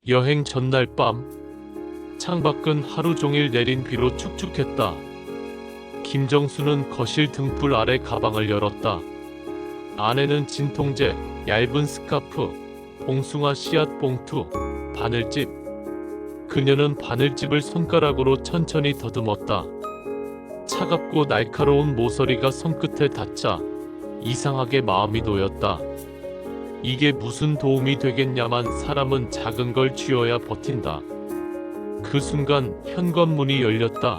여행 전날 밤, 창밖은 하루 종일 내린 비로 축축했다. 김정수는 거실 등불 아래 가방을 열었다. 안에는 진통제, 얇은 스카프, 봉숭아 씨앗 봉투, 바늘집. 그녀는 바늘집을 손가락으로 천천히 더듬었다. 차갑고 날카로운 모서리가 손끝에 닿자 이상하게 마음이 놓였다. 이게 무슨 도움이 되겠냐만 사람은 작은 걸 쥐어야 버틴다. 그 순간 현관문이 열렸다.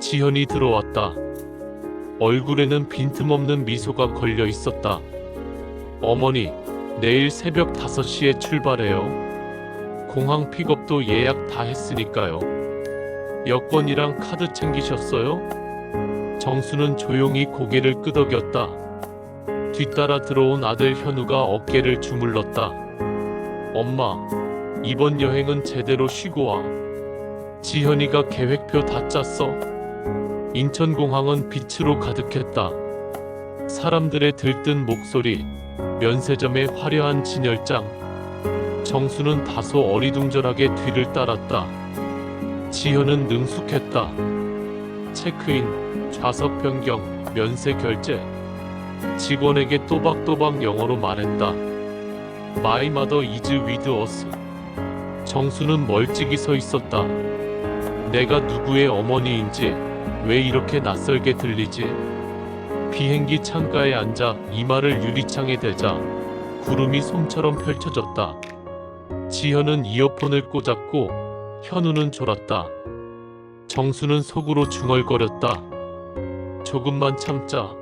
지현이 들어왔다. 얼굴에는 빈틈없는 미소가 걸려 있었다. 어머니, 내일 새벽 5시에 출발해요. 공항 픽업도 예약 다 했으니까요. 여권이랑 카드 챙기셨어요? 정수는 조용히 고개를 끄덕였다. 뒤따라 들어온 아들 현우가 어깨를 주물렀다. 엄마, 이번 여행은 제대로 쉬고 와. 지현이가 계획표 다 짰어? 인천공항은 빛으로 가득했다. 사람들의 들뜬 목소리, 면세점의 화려한 진열장. 정수는 다소 어리둥절하게 뒤를 따랐다. 지현은 능숙했다. 체크인, 좌석 변경, 면세 결제. 직원에게 또박또박 영어로 말했다. My mother is with us. 정수는 멀찍이 서 있었다. 내가 누구의 어머니인지 왜 이렇게 낯설게 들리지? 비행기 창가에 앉아 이마를 유리창에 대자 구름이 솜처럼 펼쳐졌다. 지현은 이어폰을 꽂았고 현우는 졸았다. 정수는 속으로 중얼거렸다. 조금만 참자.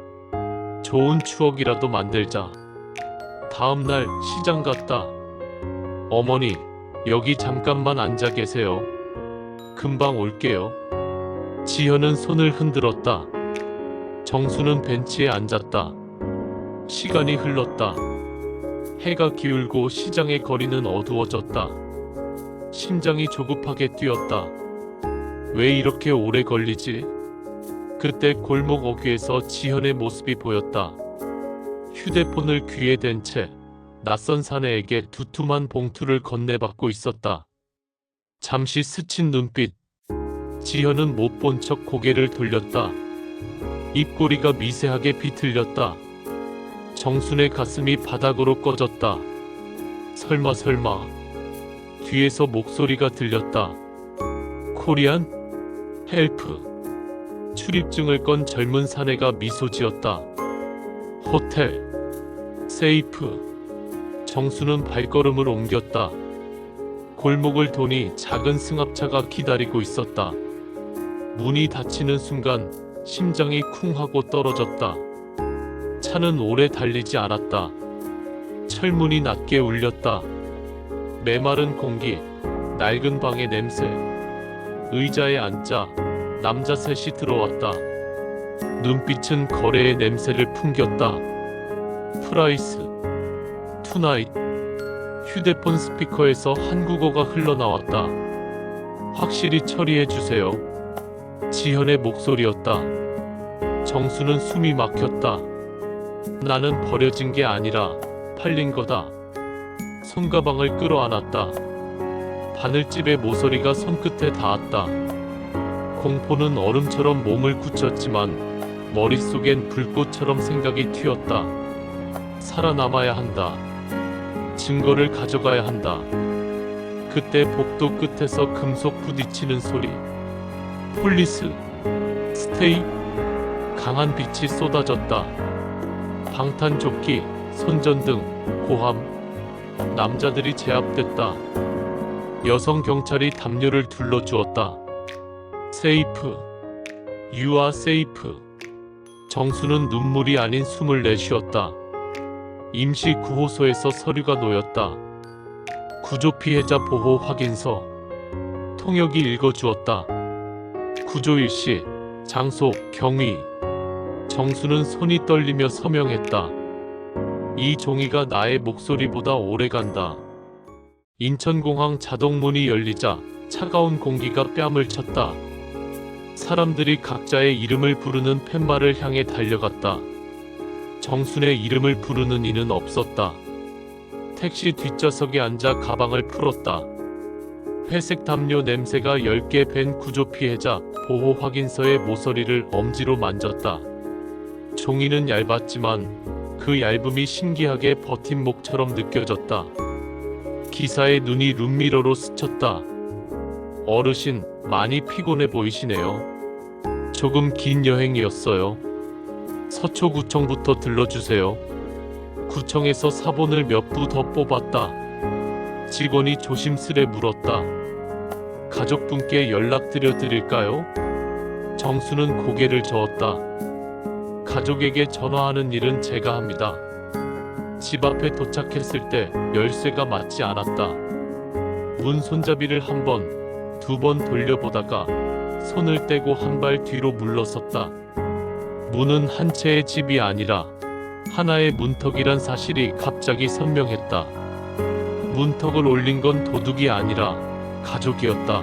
좋은 추억이라도 만들자. 다음날 시장 갔다. 어머니, 여기 잠깐만 앉아 계세요. 금방 올게요. 지현은 손을 흔들었다. 정수는 벤치에 앉았다. 시간이 흘렀다. 해가 기울고 시장의 거리는 어두워졌다. 심장이 조급하게 뛰었다. 왜 이렇게 오래 걸리지? 그때 골목 어귀에서 지현의 모습이 보였다. 휴대폰을 귀에 댄 채 낯선 사내에게 두툼한 봉투를 건네받고 있었다. 잠시 스친 눈빛. 지현은 못 본 척 고개를 돌렸다. 입꼬리가 미세하게 비틀렸다. 정순의 가슴이 바닥으로 꺼졌다. 설마. 뒤에서 목소리가 들렸다. 코리안? 헬프. 출입증을 건 젊은 사내가 미소 지었다. 호텔. 세이프. 정수는 발걸음을 옮겼다. 골목을 도니 작은 승합차가 기다리고 있었다. 문이 닫히는 순간 심장이 쿵 하고 떨어졌다. 차는 오래 달리지 않았다. 철문이 낮게 울렸다. 메마른 공기, 낡은 방의 냄새. 의자에 앉자 남자 셋이 들어왔다. 눈빛은 거래의 냄새를 풍겼다. 프라이스, 투나잇. 휴대폰 스피커에서 한국어가 흘러나왔다. 확실히 처리해주세요. 지현의 목소리였다. 정수는 숨이 막혔다. 나는 버려진 게 아니라 팔린 거다. 손가방을 끌어안았다. 바늘집의 모서리가 손끝에 닿았다. 공포는 얼음처럼 몸을 굳혔지만 머릿속엔 불꽃처럼 생각이 튀었다. 살아남아야 한다. 증거를 가져가야 한다. 그때 복도 끝에서 금속 부딪히는 소리. 폴리스, 스테이. 강한 빛이 쏟아졌다. 방탄조끼, 손전등, 고함. 남자들이 제압됐다. 여성 경찰이 담요를 둘러주었다. 세이프. You are safe. 정수는 눈물이 아닌 숨을 내쉬었다. 임시 구호소에서 서류가 놓였다. 구조 피해자 보호 확인서. 통역이 읽어주었다. 구조 일시, 장소, 경위. 정수는 손이 떨리며 서명했다. 이 종이가 나의 목소리보다 오래간다. 인천공항 자동문이 열리자 차가운 공기가 뺨을 쳤다. 사람들이 각자의 이름을 부르는 팻말을 향해 달려갔다. 정순의 이름을 부르는 이는 없었다. 택시 뒷좌석에 앉아 가방을 풀었다. 회색 담요 냄새가 10개 밴 구조 피해자 보호 확인서의 모서리를 엄지로 만졌다. 종이는 얇았지만 그 얇음이 신기하게 버팀목처럼 느껴졌다. 기사의 눈이 룸미러로 스쳤다. 어르신, 많이 피곤해 보이시네요. 조금 긴 여행이었어요. 서초구청부터 들러주세요. 구청에서 사본을 몇 부 더 뽑았다. 직원이 조심스레 물었다. 가족분께 연락드려 드릴까요? 정수는 고개를 저었다. 가족에게 전화하는 일은 제가 합니다. 집 앞에 도착했을 때 열쇠가 맞지 않았다. 문 손잡이를 한 번, 두 번 돌려보다가 손을 떼고 한 발 뒤로 물러섰다. 문은 한 채의 집이 아니라 하나의 문턱이란 사실이 갑자기 선명했다. 문턱을 올린 건 도둑이 아니라 가족이었다.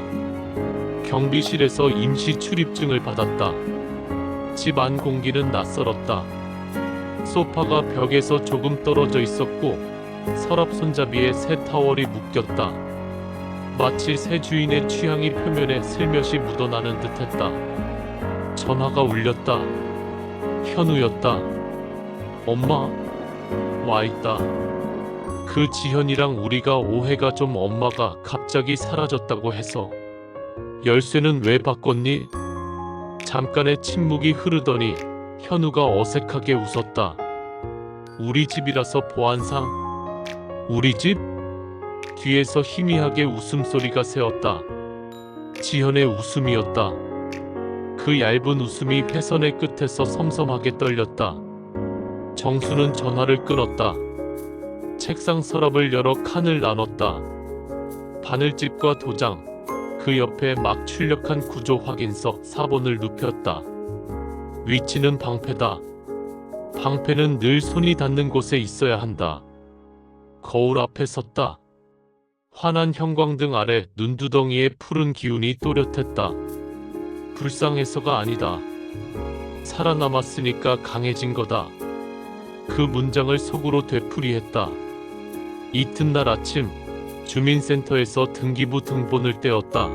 경비실에서 임시 출입증을 받았다. 집 안 공기는 낯설었다. 소파가 벽에서 조금 떨어져 있었고 서랍 손잡이에 새 타월이 묶였다. 마치 새 주인의 취향이 표면에 슬며시 묻어나는 듯했다. 전화가 울렸다. 현우였다. 엄마, 와있다. 그 지현이랑 우리가 오해가 좀 엄마가 갑자기 사라졌다고 해서. 열쇠는 왜 바꿨니? 잠깐의 침묵이 흐르더니 현우가 어색하게 웃었다. 우리 집이라서 보안상. 우리 집? 뒤에서 희미하게 웃음소리가 새었다. 지현의 웃음이었다. 그 얇은 웃음이 회선의 끝에서 섬섬하게 떨렸다. 정수는 전화를 끊었다. 책상 서랍을 열어 칸을 나눴다. 바늘집과 도장, 그 옆에 막 출력한 구조 확인서 사본을 눕혔다. 위치는 방패다. 방패는 늘 손이 닿는 곳에 있어야 한다. 거울 앞에 섰다. 환한 형광등 아래 눈두덩이에 푸른 기운이 또렷했다. 불쌍해서가 아니다. 살아남았으니까 강해진 거다. 그 문장을 속으로 되풀이했다. 이튿날 아침 주민센터에서 등기부 등본을 떼었다.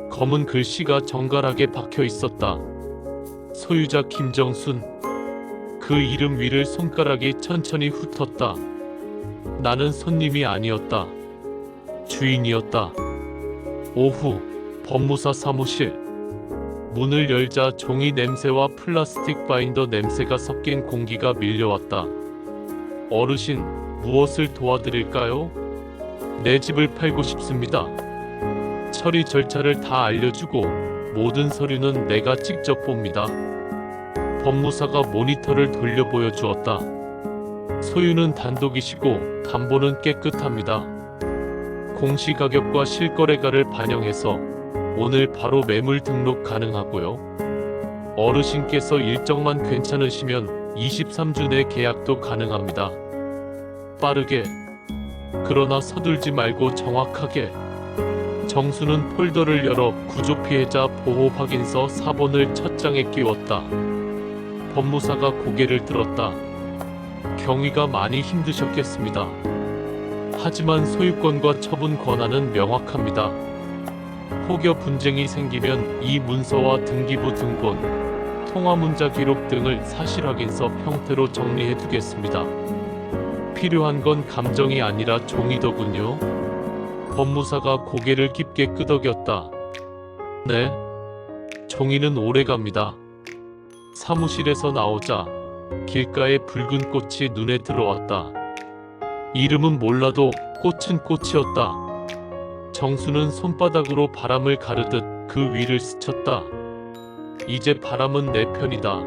검은 글씨가 정갈하게 박혀 있었다. 소유자 김정순. 그 이름 위를 손가락이 천천히 훑었다. 나는 손님이 아니었다. 주인이었다. 오후 법무사 사무실. 문을 열자 종이 냄새와 플라스틱 바인더 냄새가 섞인 공기가 밀려왔다. 어르신, 무엇을 도와드릴까요? 내 집을 팔고 싶습니다. 처리 절차를 다 알려주고 모든 서류는 내가 직접 봅니다. 법무사가 모니터를 돌려 보여주었다. 소유는 단독이시고 담보는 깨끗합니다. 공시가격과 실거래가를 반영해서 오늘 바로 매물 등록 가능하고요. 어르신께서 일정만 괜찮으시면 23주 내 계약도 가능합니다. 빠르게. 그러나 서둘지 말고 정확하게. 정수는 폴더를 열어 구조 피해자 보호 확인서 사본을 첫 장에 끼웠다. 법무사가 고개를 들었다. 경위가 많이 힘드셨겠습니다. 하지만 소유권과 처분 권한은 명확합니다. 혹여 분쟁이 생기면 이 문서와 등기부 등본, 통화문자 기록 등을 사실확인서 형태로 정리해 두겠습니다. 필요한 건 감정이 아니라 종이더군요. 법무사가 고개를 깊게 끄덕였다. 네. 종이는 오래갑니다. 사무실에서 나오자 길가에 붉은 꽃이 눈에 들어왔다. 이름은 몰라도 꽃은 꽃이었다. 정수는 손바닥으로 바람을 가르듯 그 위를 스쳤다. 이제 바람은 내 편이다.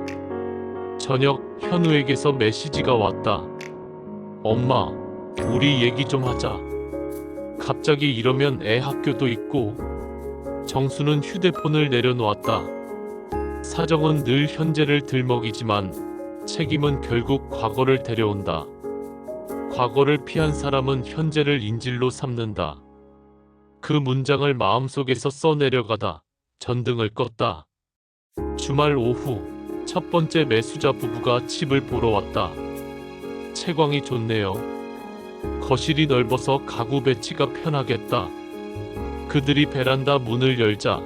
저녁 현우에게서 메시지가 왔다. 엄마, 우리 얘기 좀 하자. 갑자기 이러면 애 학교도 있고. 정수는 휴대폰을 내려놓았다. 사정은 늘 현재를 들먹이지만 책임은 결국 과거를 데려온다. 과거를 피한 사람은 현재를 인질로 삼는다. 그 문장을 마음속에서 써내려가다 전등을 껐다. 주말 오후 첫 번째 매수자 부부가 집을 보러 왔다. 채광이 좋네요. 거실이 넓어서 가구 배치가 편하겠다. 그들이 베란다 문을 열자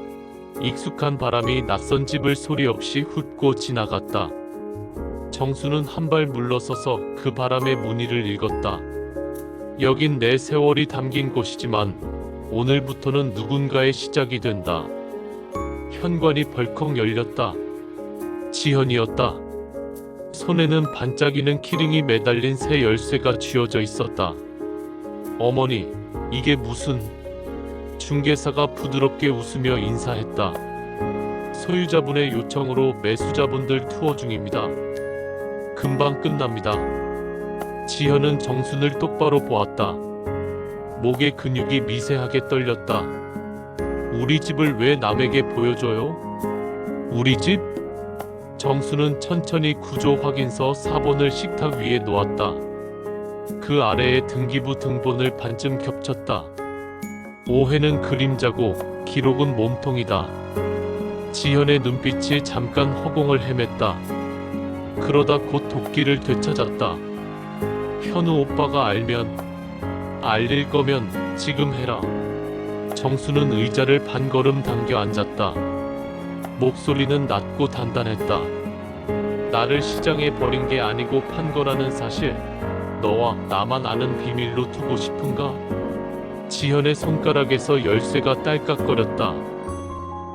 익숙한 바람이 낯선 집을 소리 없이 훑고 지나갔다. 정수는 한 발 물러서서 그 바람의 무늬를 읽었다. 여긴 내 세월이 담긴 곳이지만 오늘부터는 누군가의 시작이 된다. 현관이 벌컥 열렸다. 지현이었다. 손에는 반짝이는 키링이 매달린 새 열쇠가 쥐어져 있었다. 어머니, 이게 무슨... 중개사가 부드럽게 웃으며 인사했다. 소유자분의 요청으로 매수자분들 투어 중입니다. 금방 끝납니다. 지현은 정순을 똑바로 보았다. 목의 근육이 미세하게 떨렸다. 우리 집을 왜 남에게 보여줘요? 우리 집? 정수는 천천히 구조 확인서 4번을 식탁 위에 놓았다. 그 아래에 등기부 등본을 반쯤 겹쳤다. 오해는 그림자고 기록은 몸통이다. 지현의 눈빛이 잠깐 허공을 헤맸다. 그러다 곧 도끼를 되찾았다. 현우 오빠가 알면, 알릴 거면 지금 해라. 정수는 의자를 반걸음 당겨 앉았다. 목소리는 낮고 단단했다. 나를 시장에 버린 게 아니고 판 거라는 사실, 너와 나만 아는 비밀로 두고 싶은가? 지현의 손가락에서 열쇠가 딸깍거렸다.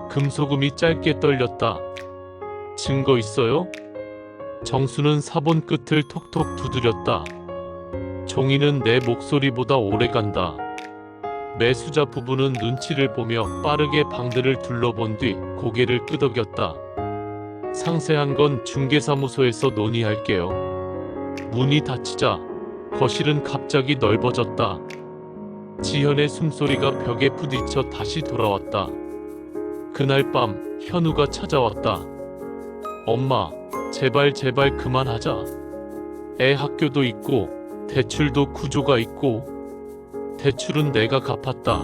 금소금이 짧게 떨렸다. 증거 있어요? 정수는 사본 끝을 톡톡 두드렸다. 종이는 내 목소리보다 오래간다. 매수자 부부는 눈치를 보며 빠르게 방들을 둘러본 뒤 고개를 끄덕였다. 상세한 건 중개사무소에서 논의할게요. 문이 닫히자 거실은 갑자기 넓어졌다. 지현의 숨소리가 벽에 부딪혀 다시 돌아왔다. 그날 밤 현우가 찾아왔다. 엄마, 제발 그만하자. 애 학교도 있고 대출도 구조가 있고. 대출은 내가 갚았다.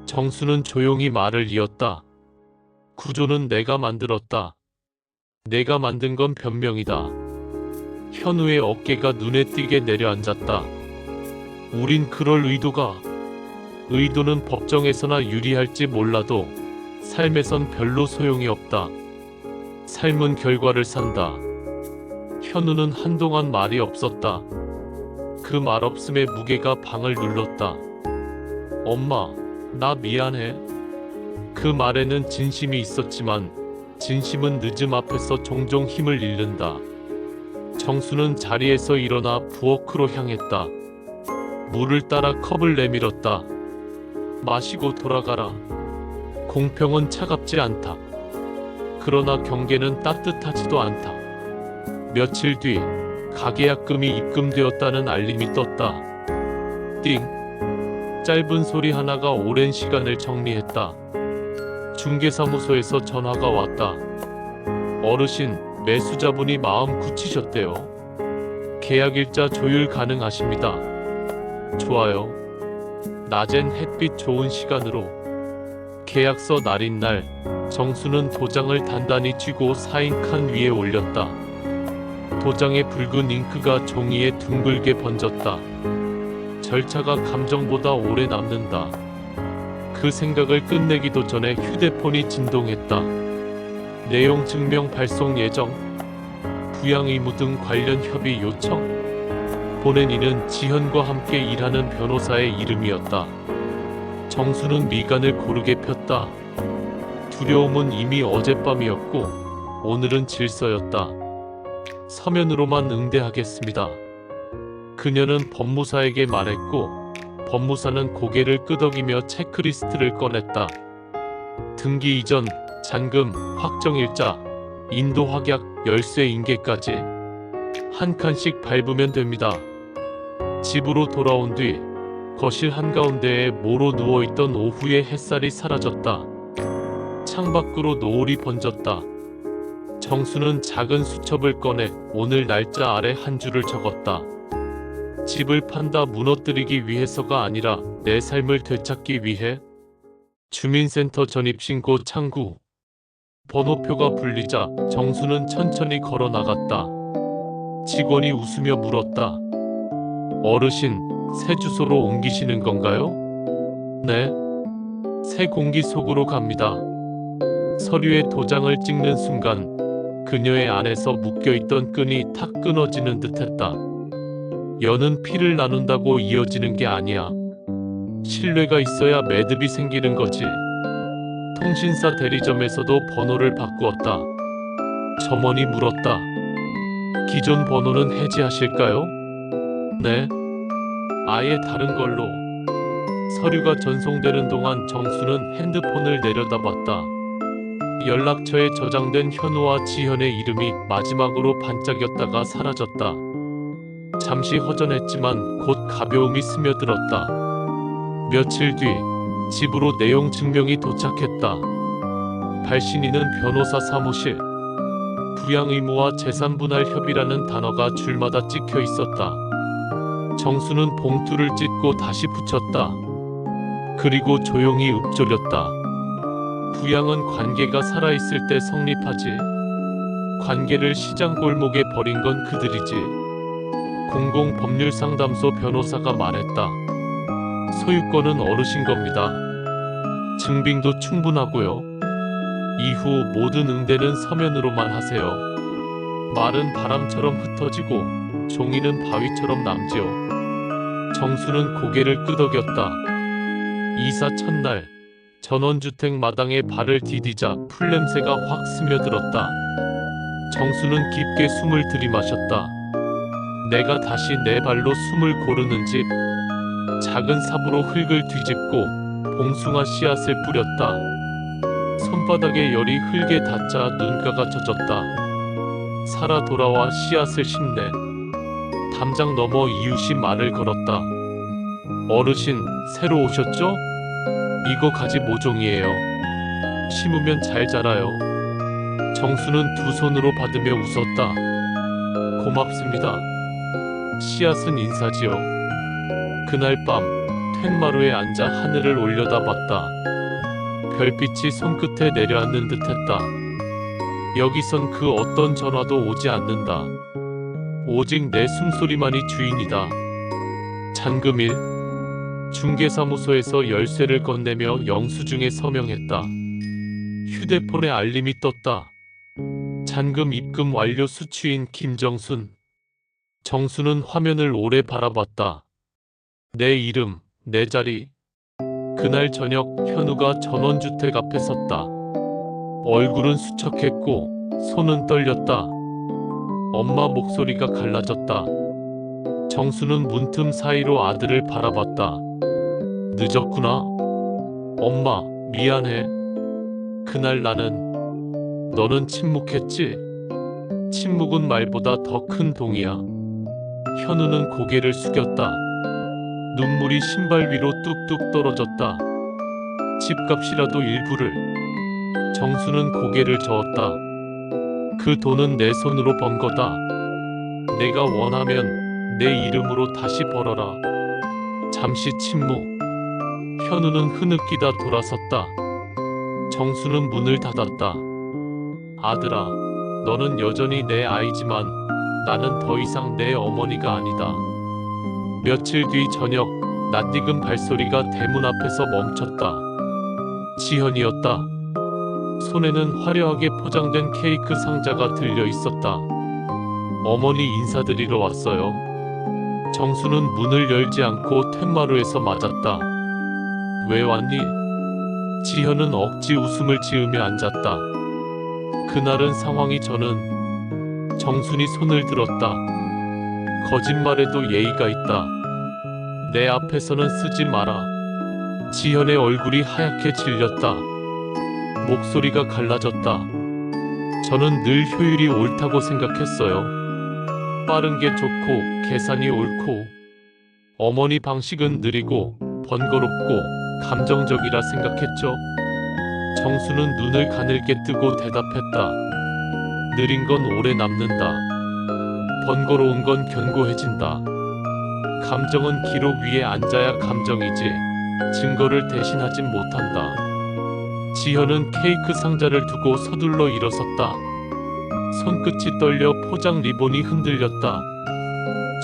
정수는 조용히 말을 이었다. 구조는 내가 만들었다. 내가 만든 건 변명이다. 현우의 어깨가 눈에 띄게 내려앉았다. 우린 그럴 의도는 법정에서나 유리할지 몰라도 삶에선 별로 소용이 없다. 삶은 결과를 산다. 현우는 한동안 말이 없었다. 그 말없음의 무게가 방을 눌렀다. 엄마, 나 미안해. 그 말에는 진심이 있었지만 진심은 늦음 앞에서 종종 힘을 잃는다. 정수는 자리에서 일어나 부엌으로 향했다. 물을 따라 컵을 내밀었다. 마시고 돌아가라. 공평은 차갑지 않다. 그러나 경계는 따뜻하지도 않다. 며칠 뒤 가계약금이 입금되었다는 알림이 떴다. 띵. 짧은 소리 하나가 오랜 시간을 정리했다. 중개사무소에서 전화가 왔다. 어르신, 매수자분이 마음 굳히셨대요. 계약일자 조율 가능하십니다. 좋아요. 낮엔 햇빛 좋은 시간으로. 계약서 날인 날 정수는 도장을 단단히 쥐고 사인 칸 위에 올렸다. 도장의 붉은 잉크가 종이에 둥글게 번졌다. 절차가 감정보다 오래 남는다. 그 생각을 끝내기도 전에 휴대폰이 진동했다. 내용 증명 발송 예정, 부양 의무 등 관련 협의 요청. 보낸 이는 지현과 함께 일하는 변호사의 이름이었다. 정수는 미간을 고르게 폈다. 두려움은 이미 어젯밤이었고 오늘은 질서였다. 서면으로만 응대하겠습니다. 그녀는 법무사에게 말했고 법무사는 고개를 끄덕이며 체크리스트를 꺼냈다. 등기 이전, 잔금, 확정일자, 인도 확약, 열쇠 인계까지 한 칸씩 밟으면 됩니다. 집으로 돌아온 뒤 거실 한가운데에 모로 누워있던 오후의 햇살이 사라졌다. 창밖으로 노을이 번졌다. 정수는 작은 수첩을 꺼내 오늘 날짜 아래 한 줄을 적었다. 집을 판다 무너뜨리기 위해서가 아니라 내 삶을 되찾기 위해. 주민센터 전입신고 창구. 번호표가 불리자 정수는 천천히 걸어 나갔다. 직원이 웃으며 물었다. 어르신, 새 주소로 옮기시는 건가요? 네. 새 공기 속으로 갑니다. 서류에 도장을 찍는 순간 그녀의 안에서 묶여있던 끈이 탁 끊어지는 듯했다. 연은 피를 나눈다고 이어지는 게 아니야. 신뢰가 있어야 매듭이 생기는 거지. 통신사 대리점에서도 번호를 바꾸었다. 점원이 물었다. 기존 번호는 해지하실까요? 네. 아예 다른 걸로. 서류가 전송되는 동안 정수는 핸드폰을 내려다봤다. 연락처에 저장된 현우와 지현의 이름이 마지막으로 반짝였다가 사라졌다. 잠시 허전했지만 곧 가벼움이 스며들었다. 며칠 뒤 집으로 내용 증명이 도착했다. 발신인은 변호사 사무실. 부양 의무와 재산 분할 협의라는 단어가 줄마다 찍혀 있었다. 정수는 봉투를 찢고 다시 붙였다. 그리고 조용히 읊조렸다. 부양은 관계가 살아있을 때 성립하지. 관계를 시장 골목에 버린 건 그들이지. 공공법률상담소 변호사가 말했다. 소유권은 어르신 겁니다. 증빙도 충분하고요. 이후 모든 응대는 서면으로만 하세요. 말은 바람처럼 흩어지고 종이는 바위처럼 남지요. 정수는 고개를 끄덕였다. 이사 첫날 전원주택 마당에 발을 디디자 풀냄새가 확 스며들었다. 정수는 깊게 숨을 들이마셨다. 내가 다시 내 발로 숨을 고르는 집. 작은 삽으로 흙을 뒤집고 봉숭아 씨앗을 뿌렸다. 손바닥에 열이 흙에 닿자 눈가가 젖었다. 살아 돌아와 씨앗을 심네. 담장 너머 이웃이 말을 걸었다. 어르신, 새로 오셨죠? 이거 가지 모종이에요. 심으면 잘 자라요. 정수는 두 손으로 받으며 웃었다. 고맙습니다. 씨앗은 인사지요. 그날 밤 툇마루에 앉아 하늘을 올려다봤다. 별빛이 손끝에 내려앉는 듯했다. 여기선 그 어떤 전화도 오지 않는다. 오직 내 숨소리만이 주인이다. 잔금일 중개사무소에서 열쇠를 건네며 영수증에 서명했다. 휴대폰에 알림이 떴다. 잔금 입금 완료 수취인 김정순. 정수는 화면을 오래 바라봤다. 내 이름, 내 자리. 그날 저녁 현우가 전원주택 앞에 섰다. 얼굴은 수척했고 손은 떨렸다. 엄마 목소리가 갈라졌다. 정수는 문틈 사이로 아들을 바라봤다. 늦었구나. 엄마, 미안해. 그날 너는 침묵했지? 침묵은 말보다 더 큰 동이야. 현우는 고개를 숙였다. 눈물이 신발 위로 뚝뚝 떨어졌다. 집값이라도 일부를. 정수는 고개를 저었다. 그 돈은 내 손으로 번 거다. 내가 원하면 내 이름으로 다시 벌어라. 잠시 침묵. 현우는 흐느끼다 돌아섰다. 정수는 문을 닫았다. 아들아, 너는 여전히 내 아이지만 나는 더 이상 내 어머니가 아니다. 며칠 뒤 저녁, 낯익은 발소리가 대문 앞에서 멈췄다. 지현이었다. 손에는 화려하게 포장된 케이크 상자가 들려 있었다. 어머니 인사드리러 왔어요. 정수는 문을 열지 않고 툇마루에서 맞았다. 왜 왔니? 지현은 억지 웃음을 지으며 앉았다. 그날은 상황이 저는 정순이 손을 들었다. 거짓말에도 예의가 있다. 내 앞에서는 쓰지 마라. 지현의 얼굴이 하얗게 질렸다. 목소리가 갈라졌다. 저는 늘 효율이 옳다고 생각했어요. 빠른 게 좋고 계산이 옳고 어머니 방식은 느리고 번거롭고 감정적이라 생각했죠. 정수는 눈을 가늘게 뜨고 대답했다. 느린 건 오래 남는다. 번거로운 건 견고해진다. 감정은 기록 위에 앉아야 감정이지 증거를 대신하진 못한다. 지현은 케이크 상자를 두고 서둘러 일어섰다. 손끝이 떨려 포장 리본이 흔들렸다.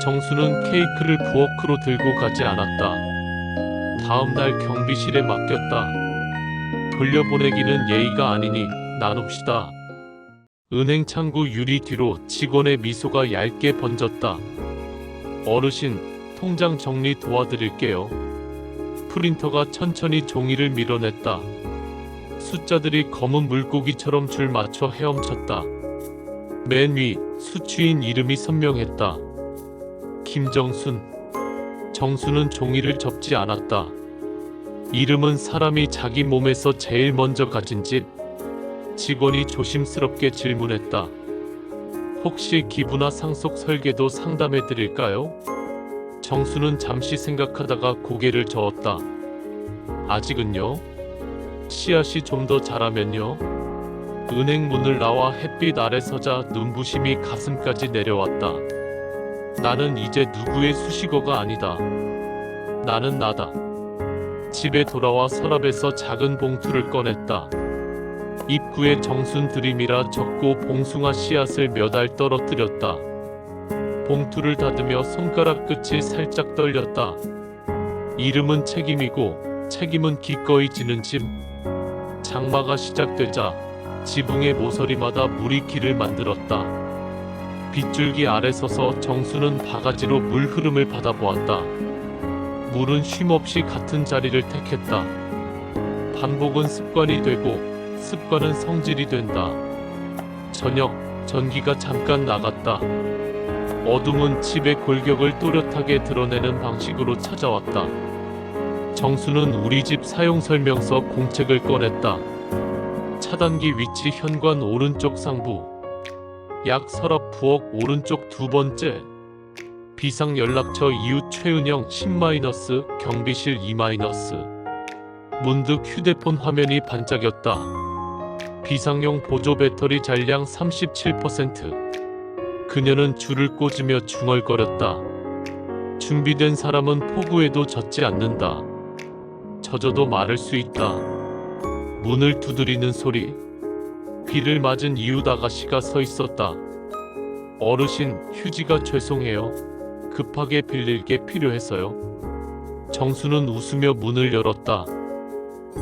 정수는 케이크를 부엌으로 들고 가지 않았다. 다음 날 경비실에 맡겼다. 돌려보내기는 예의가 아니니 나눕시다. 은행 창구 유리 뒤로 직원의 미소가 얇게 번졌다. 어르신, 통장 정리 도와드릴게요. 프린터가 천천히 종이를 밀어냈다. 숫자들이 검은 물고기처럼 줄 맞춰 헤엄쳤다. 맨 위 수취인 이름이 선명했다. 김정순. 정수는 종이를 접지 않았다. 이름은 사람이 자기 몸에서 제일 먼저 가진 집. 직원이 조심스럽게 질문했다. 혹시 기부나 상속 설계도 상담해 드릴까요? 정수는 잠시 생각하다가 고개를 저었다. 아직은요? 씨앗이 좀 더 자라면요? 은행 문을 나와 햇빛 아래 서자 눈부심이 가슴까지 내려왔다. 나는 이제 누구의 수식어가 아니다. 나는 나다. 집에 돌아와 서랍에서 작은 봉투를 꺼냈다. 입구에 정순 드림이라 적고 봉숭아 씨앗을 몇 알 떨어뜨렸다. 봉투를 닫으며 손가락 끝이 살짝 떨렸다. 이름은 책임이고 책임은 기꺼이 지는 짐. 장마가 시작되자 지붕의 모서리마다 물이 길을 만들었다. 빗줄기 아래 서서 정수는 바가지로 물 흐름을 받아보았다. 물은 쉼없이 같은 자리를 택했다. 반복은 습관이 되고 습관은 성질이 된다. 저녁, 전기가 잠깐 나갔다. 어둠은 집의 골격을 또렷하게 드러내는 방식으로 찾아왔다. 정수는 우리 집 사용설명서 공책을 꺼냈다. 차단기 위치 현관 오른쪽 상부. 약 서랍 부엌 오른쪽 두 번째. 비상연락처 이웃 최은영 10- 경비실 2-. 문득 휴대폰 화면이 반짝였다. 비상용 보조 배터리 잔량 37%. 그녀는 줄을 꽂으며 중얼거렸다. 준비된 사람은 폭우에도 젖지 않는다. 젖어도 마를 수 있다. 문을 두드리는 소리. 비를 맞은 이웃 아가씨가 서 있었다. 어르신, 휴지가 죄송해요. 급하게 빌릴 게 필요해서요. 정수는 웃으며 문을 열었다.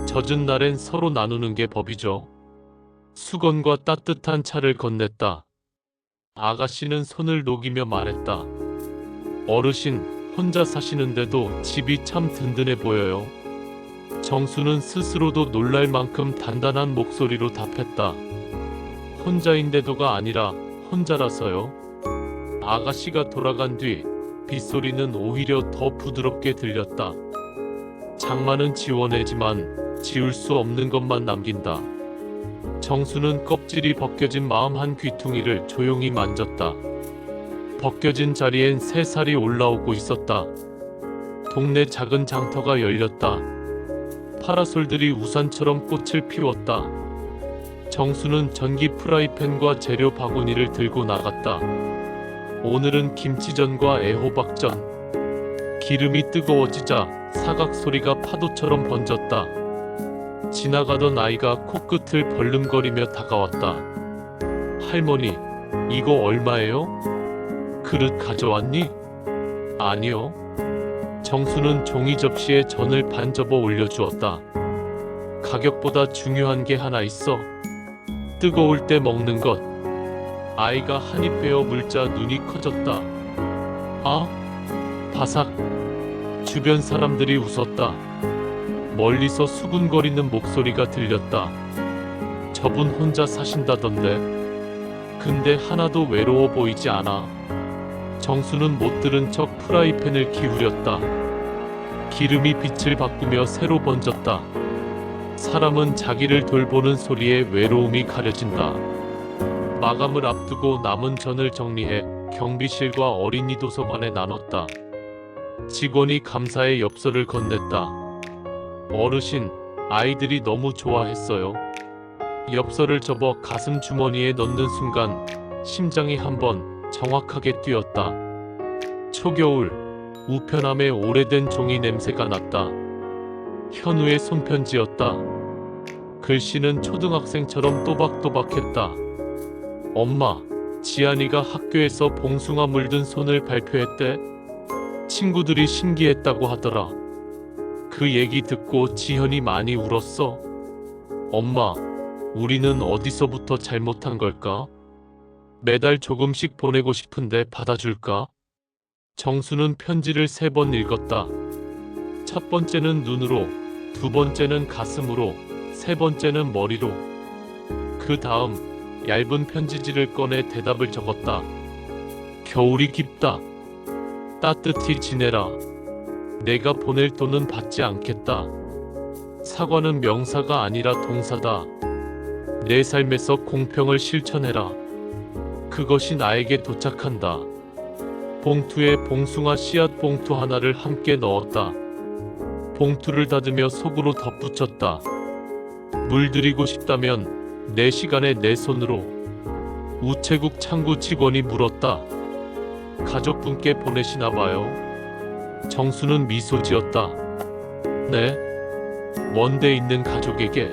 젖은 날엔 서로 나누는 게 법이죠. 수건과 따뜻한 차를 건넸다. 아가씨는 손을 녹이며 말했다. 어르신, 혼자 사시는데도 집이 참 든든해 보여요. 정수는 스스로도 놀랄 만큼 단단한 목소리로 답했다. 혼자인데도가 아니라 혼자라서요. 아가씨가 돌아간 뒤 빗소리는 오히려 더 부드럽게 들렸다. 장마는 지워내지만 지울 수 없는 것만 남긴다. 정수는 껍질이 벗겨진 마음 한 귀퉁이를 조용히 만졌다. 벗겨진 자리엔 새살이 올라오고 있었다. 동네 작은 장터가 열렸다. 파라솔들이 우산처럼 꽃을 피웠다. 정수는 전기 프라이팬과 재료 바구니를 들고 나갔다. 오늘은 김치전과 애호박전. 기름이 뜨거워지자 사각 소리가 파도처럼 번졌다. 지나가던 아이가 코끝을 벌름거리며 다가왔다. 할머니, 이거 얼마예요? 그릇 가져왔니? 아니요. 정수는 종이 접시에 전을 반 접어 올려주었다. 가격보다 중요한 게 하나 있어. 뜨거울 때 먹는 것. 아이가 한입 베어 물자 눈이 커졌다. 아? 바삭. 주변 사람들이 웃었다. 멀리서 수군거리는 목소리가 들렸다. 저분 혼자 사신다던데. 근데 하나도 외로워 보이지 않아. 정수는 못 들은 척 프라이팬을 기울였다. 기름이 빛을 바꾸며 새로 번졌다. 사람은 자기를 돌보는 소리에 외로움이 가려진다. 마감을 앞두고 남은 전을 정리해 경비실과 어린이 도서관에 나눴다. 직원이 감사의 엽서를 건넸다. 어르신, 아이들이 너무 좋아했어요. 엽서를 접어 가슴 주머니에 넣는 순간 심장이 한번 정확하게 뛰었다. 초겨울, 우편함에 오래된 종이 냄새가 났다. 현우의 손편지였다. 글씨는 초등학생처럼 또박또박했다. 엄마, 지안이가 학교에서 봉숭아 물든 손을 발표했대. 친구들이 신기했다고 하더라. 그 얘기 듣고 지현이 많이 울었어. 엄마, 우리는 어디서부터 잘못한 걸까? 매달 조금씩 보내고 싶은데 받아줄까? 정수는 편지를 3번 읽었다. 첫 번째는 눈으로, 두 번째는 가슴으로, 세 번째는 머리로. 그 다음 얇은 편지지를 꺼내 대답을 적었다. 겨울이 깊다. 따뜻히 지내라. 내가 보낼 돈은 받지 않겠다. 사과는 명사가 아니라 동사다. 내 삶에서 공평을 실천해라. 그것이 나에게 도착한다. 봉투에 봉숭아 씨앗 봉투 하나를 함께 넣었다. 봉투를 닫으며 속으로 덧붙였다. 물들이고 싶다면 내 시간에 내 손으로. 우체국 창구 직원이 물었다. 가족분께 보내시나 봐요? 정수는 미소 지었다. 네. 먼데 있는 가족에게.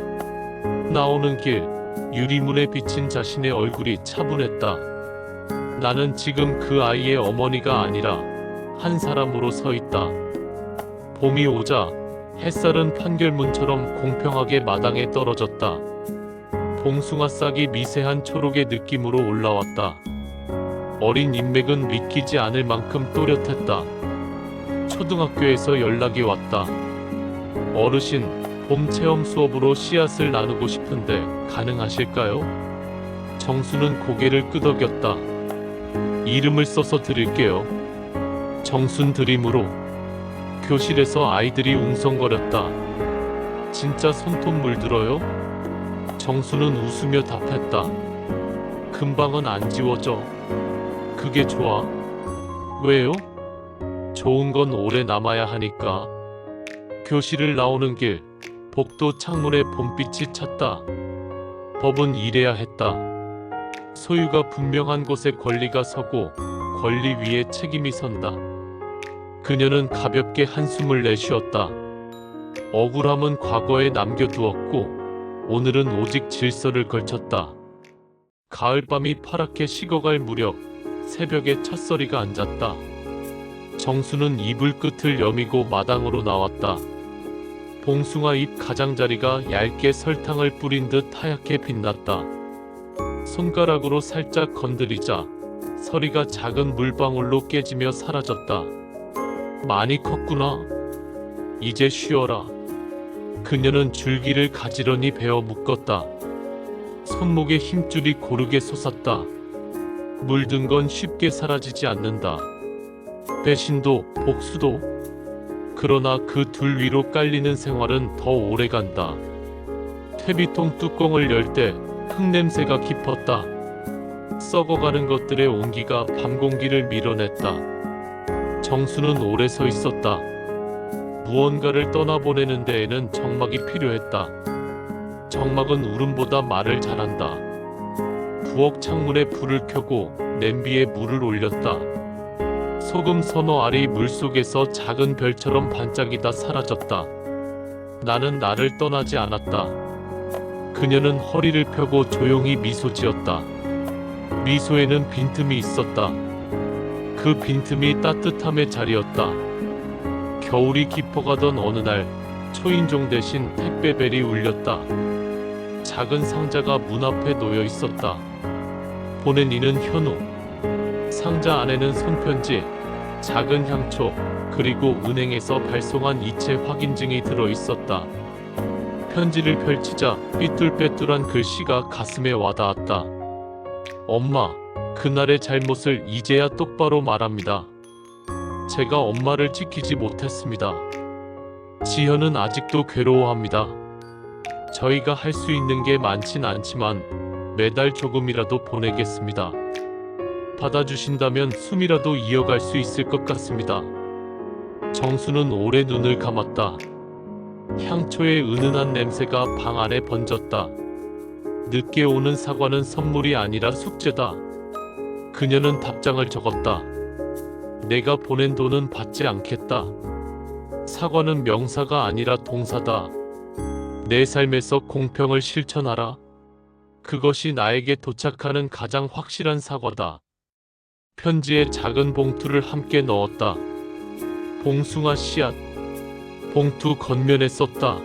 나오는 길 유리문에 비친 자신의 얼굴이 차분했다. 나는 지금 그 아이의 어머니가 아니라 한 사람으로 서 있다. 봄이 오자 햇살은 판결문처럼 공평하게 마당에 떨어졌다. 봉숭아 싹이 미세한 초록의 느낌으로 올라왔다. 어린 인맥은 믿기지 않을 만큼 또렷했다. 초등학교에서 연락이 왔다. 어르신, 봄 체험 수업으로 씨앗을 나누고 싶은데 가능하실까요? 정수는 고개를 끄덕였다. 이름을 써서 드릴게요. 정순 드림으로. 교실에서 아이들이 웅성거렸다. 진짜 손톱 물들어요? 정수는 웃으며 답했다. 금방은 안 지워져. 그게 좋아. 왜요? 좋은 건 오래 남아야 하니까. 교실을 나오는 길, 복도 창문에 봄빛이 찼다. 법은 이래야 했다. 소유가 분명한 곳에 권리가 서고 권리 위에 책임이 선다. 그녀는 가볍게 한숨을 내쉬었다. 억울함은 과거에 남겨두었고 오늘은 오직 질서를 걸쳤다. 가을밤이 파랗게 식어갈 무렵 새벽에 첫서리가 앉았다. 정수는 이불 끝을 여미고 마당으로 나왔다. 봉숭아 잎 가장자리가 얇게 설탕을 뿌린 듯 하얗게 빛났다. 손가락으로 살짝 건드리자 서리가 작은 물방울로 깨지며 사라졌다. 많이 컸구나. 이제 쉬어라. 그녀는 줄기를 가지런히 베어 묶었다. 손목에 힘줄이 고르게 솟았다. 물든 건 쉽게 사라지지 않는다. 배신도 복수도. 그러나 그 둘 위로 깔리는 생활은 더 오래간다. 퇴비통 뚜껑을 열 때 흙냄새가 깊었다. 썩어가는 것들의 온기가 밤 공기를 밀어냈다. 정수는 오래 서 있었다. 무언가를 떠나보내는 데에는 정막이 필요했다. 정막은 울음보다 말을 잘한다. 부엌 창문에 불을 켜고 냄비에 물을 올렸다. 소금 서너 알이 물속에서 작은 별처럼 반짝이다 사라졌다. 나는 나를 떠나지 않았다. 그녀는 허리를 펴고 조용히 미소 지었다. 미소에는 빈틈이 있었다. 그 빈틈이 따뜻함의 자리였다. 겨울이 깊어가던 어느 날 초인종 대신 택배벨이 울렸다. 작은 상자가 문 앞에 놓여 있었다. 보낸 이는 현우. 상자 안에는 손편지, 작은 향초, 그리고 은행에서 발송한 이체 확인증이 들어있었다. 편지를 펼치자 삐뚤빼뚤한 글씨가 가슴에 와닿았다. 엄마, 그날의 잘못을 이제야 똑바로 말합니다. 제가 엄마를 지키지 못했습니다. 지현은 아직도 괴로워합니다. 저희가 할 수 있는 게 많진 않지만 매달 조금이라도 보내겠습니다. 받아주신다면 숨이라도 이어갈 수 있을 것 같습니다. 정수는 오래 눈을 감았다. 향초의 은은한 냄새가 방 안에 번졌다. 늦게 오는 사과는 선물이 아니라 숙제다. 그녀는 답장을 적었다. 내가 보낸 돈은 받지 않겠다. 사과는 명사가 아니라 동사다. 내 삶에서 공평을 실천하라. 그것이 나에게 도착하는 가장 확실한 사과다. 편지에 작은 봉투를 함께 넣었다. 봉숭아 씨앗. 봉투 겉면에 썼다.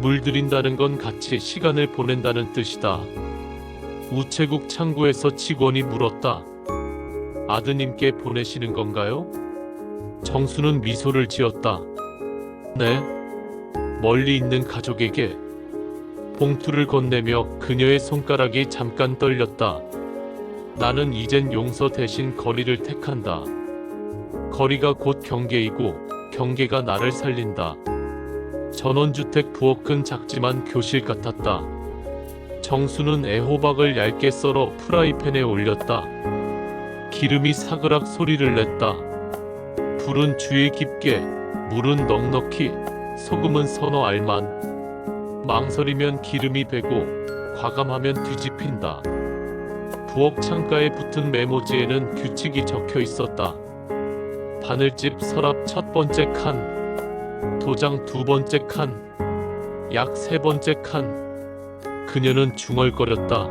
물들인다는 건 같이 시간을 보낸다는 뜻이다. 우체국 창구에서 직원이 물었다. 아드님께 보내시는 건가요? 정수는 미소를 지었다. 네. 멀리 있는 가족에게. 봉투를 건네며 그녀의 손가락이 잠깐 떨렸다. 나는 이젠 용서 대신 거리를 택한다. 거리가 곧 경계이고 경계가 나를 살린다. 전원주택 부엌은 작지만 교실 같았다. 정수는 애호박을 얇게 썰어 프라이팬에 올렸다. 기름이 사그락 소리를 냈다. 불은 주의 깊게, 물은 넉넉히, 소금은 서너 알만. 망설이면 기름이 배고 과감하면 뒤집힌다. 부엌 창가에 붙은 메모지에는 규칙이 적혀 있었다. 바늘집 서랍 첫 번째 칸, 도장 두 번째 칸, 약 세 번째 칸. 그녀는 중얼거렸다.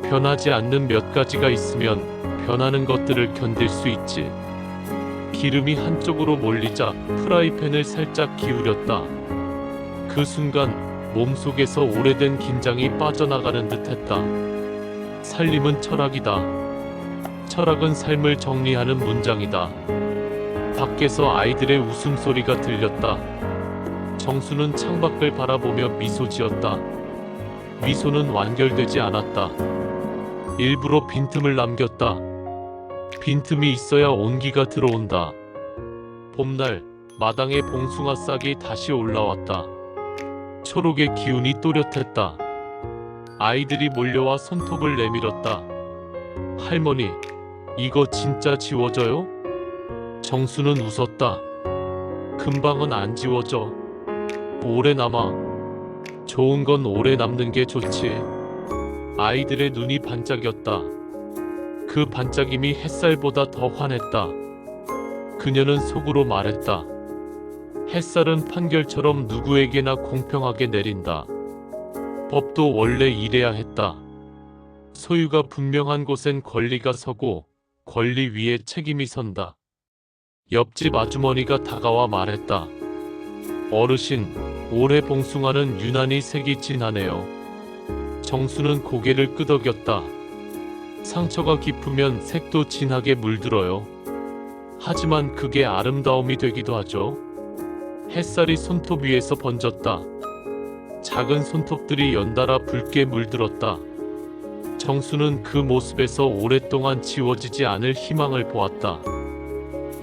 변하지 않는 몇 가지가 있으면 변하는 것들을 견딜 수 있지. 기름이 한쪽으로 몰리자 프라이팬을 살짝 기울였다. 그 순간 몸속에서 오래된 긴장이 빠져나가는 듯했다. 살림은 철학이다. 철학은 삶을 정리하는 문장이다. 밖에서 아이들의 웃음소리가 들렸다. 정수는 창밖을 바라보며 미소 지었다. 미소는 완결되지 않았다. 일부러 빈틈을 남겼다. 빈틈이 있어야 온기가 들어온다. 봄날 마당에 봉숭아 싹이 다시 올라왔다. 초록의 기운이 또렷했다. 아이들이 몰려와 손톱을 내밀었다. 할머니, 이거 진짜 지워져요? 정수는 웃었다. 금방은 안 지워져. 오래 남아. 좋은 건 오래 남는 게 좋지. 아이들의 눈이 반짝였다. 그 반짝임이 햇살보다 더 환했다. 그녀는 속으로 말했다. 햇살은 판결처럼 누구에게나 공평하게 내린다. 법도 원래 이래야 했다. 소유가 분명한 곳엔 권리가 서고 권리 위에 책임이 선다. 옆집 아주머니가 다가와 말했다. 어르신, 올해 봉숭아는 유난히 색이 진하네요. 정수는 고개를 끄덕였다. 상처가 깊으면 색도 진하게 물들어요. 하지만 그게 아름다움이 되기도 하죠. 햇살이 손톱 위에서 번졌다. 작은 손톱들이 연달아 붉게 물들었다. 정수는 그 모습에서 오랫동안 지워지지 않을 희망을 보았다.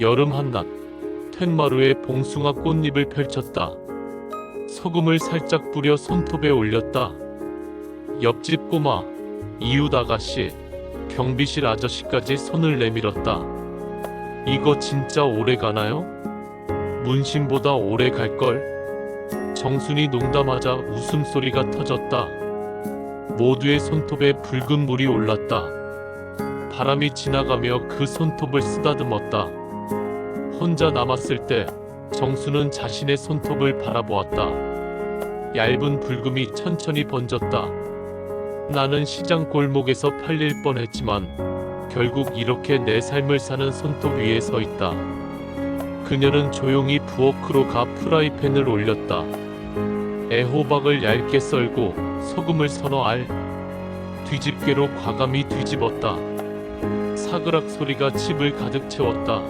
여름 한낮, 툇마루에 봉숭아 꽃잎을 펼쳤다. 소금을 살짝 뿌려 손톱에 올렸다. 옆집 꼬마, 이웃 아가씨, 경비실 아저씨까지 손을 내밀었다. 이거 진짜 오래 가나요? 문신보다 오래 갈걸? 정순이 농담하자 웃음소리가 터졌다. 모두의 손톱에 붉은 물이 올랐다. 바람이 지나가며 그 손톱을 쓰다듬었다. 혼자 남았을 때 정수는 자신의 손톱을 바라보았다. 얇은 붉음이 천천히 번졌다. 나는 시장 골목에서 팔릴 뻔했지만 결국 이렇게 내 삶을 사는 손톱 위에 서 있다. 그녀는 조용히 부엌으로 가 프라이팬을 올렸다. 애호박을 얇게 썰고 소금을 서너 알, 뒤집개로 과감히 뒤집었다. 사그락 소리가 집을 가득 채웠다.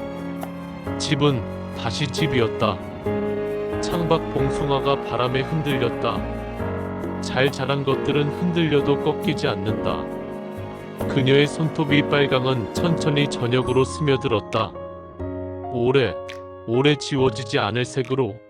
집은 다시 집이었다. 창밖 봉숭아가 바람에 흔들렸다. 잘 자란 것들은 흔들려도 꺾이지 않는다. 그녀의 손톱이 빨강은 천천히 저녁으로 스며들었다. 오래 지워지지 않을 색으로.